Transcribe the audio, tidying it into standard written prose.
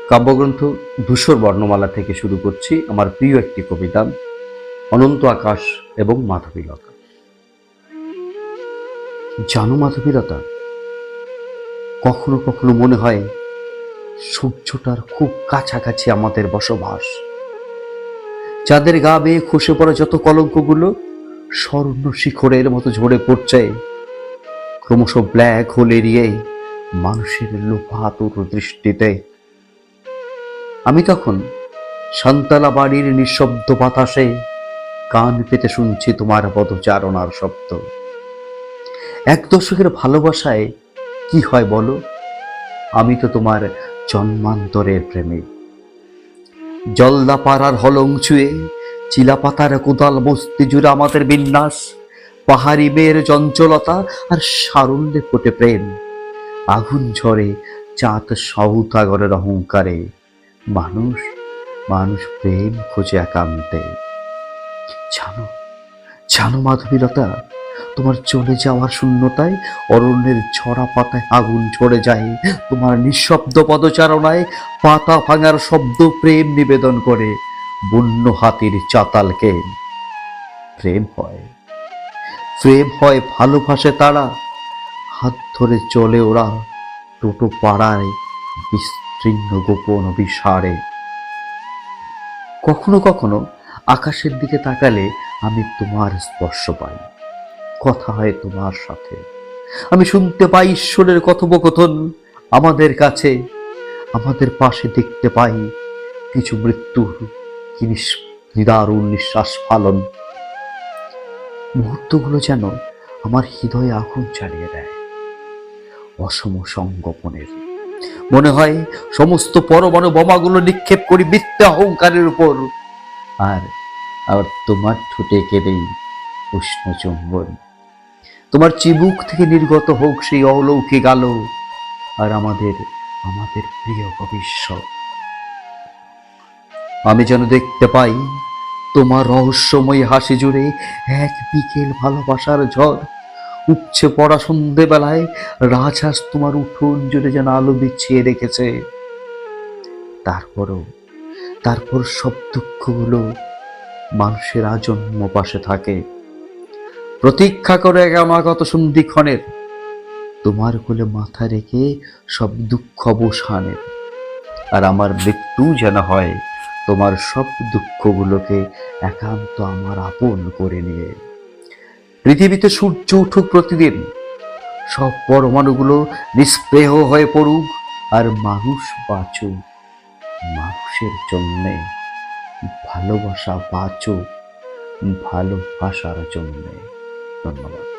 কাব্যগ্রন্থ ধূসর বর্ণমালা থেকে শুরু করছি আমার প্রিয় একটি কবিতা, অনন্ত আকাশ এবং মাধবীলতা। জানো মাধবীলতা, কখনো কখনো মনে হয় সূর্যটার খুব কাছাকাছি আমাদের বসবাস। যাদের গা বেয়ে খসে পড়া যত কলঙ্কগুলো স্বর্ণ শিখরের মতো ঝরে পড়ছে, ক্রমশ ব্ল্যাক হোল এড়িয়ে মানুষের লোপাতুর দৃষ্টিতে। আমি তখন শান্তালা বাড়ির নিঃশব্দ বাতাসে কান পেতে শুনছি তোমার পদচারণার শব্দ। এক দশকের ভালোবাসায় কি হয় বলো, আমি তো তোমার জন্মান্তরের প্রেমিক। জলদাপাড়ার হলং ছুঁয়ে চিলাপাতার কোদাল বস্তি জুড়ে আমাদের বিন্যাস, পাহাড়ি মেয়ের চঞ্চলতা আর সারল্যে ফোটে প্রেম। আগুন ঝরে চাঁদ সৌদাগরের অহংকারে, মানুষ মানুষ প্রেম খোঁজে একান্তে। জানো জানো মাধবীলতা, তোমার চলে যাওয়ার শূন্যতায় অরণ্যের ঝরা পাতায় আগুন ঝরে যায়। তোমার নিঃশব্দ পদচারণায় পাতা ভাঙার শব্দ প্রেম নিবেদন করে বন্য হাতির চাতালকে। প্রেম হয়, প্রেম হয়, ভালোবাসে তারা, হাত ধরে চলে ওরা টোটো পাড়ায় বিস্তীর্ণ গোপন অভিসারে। কখনো কখনো আকাশের দিকে তাকালে আমি তোমার স্পর্শ পাই, কথা হয় তোমার সাথে। আমি শুনতে পাই ঈশ্বরের কথোপকথন আমাদের কাছে। আমাদের পাশে দেখতে পাই কিছু মৃত্যুর কি নিদারুণ নিঃশ্বাস ফালন। মুহূর্তগুলো যেন আমার হৃদয়ে আগুন জ্বালিয়ে দেয় অসম সংগোপনের। মনে হয় সমস্ত পরমাণু বোমাগুলো নিক্ষেপ করি মিথ্যা অহংকারের উপর। আর আবার তোমার ঠোঁটে কেঁদেই উষ্ণ চুম্বন। তোমার চিবুক থেকে নির্গত হোক সেই অলৌকিক আলো, আর আমাদের আমাদের প্রিয় ভবিষ্যৎ। আমি যেন দেখতে পাই তোমার রহস্যময়ী হাসি জুড়ে এক বিকেল ভালোবাসার ঝড়। উপচে পড়া সন্ধেবেলায় রাজহাঁস তোমার উঠোন জুড়ে যেন আলো বিছিয়ে রেখেছে। তারপর সব দুঃখগুলো মানুষের আজন্ম পাশে থাকে, প্রতীক্ষা করে এক অনাগত সন্ধিক্ষণের। তোমার কোলে মাথা রেখে সব দুঃখ অবসানের। আর আমার মৃত্যু যেন হয় তোমার সব দুঃখগুলোকে একান্ত আমার আপন করে নিয়ে। পৃথিবীতে সূর্য উঠুক প্রতিদিন, সব পরমাণুগুলো নিস্পৃহ হয়ে পড়ুক, আর মানুষ বাঁচুক মানুষের জন্যে, ভালোবাসা বাঁচুক ভালোবাসার জন্যে। ধন্যবাদ।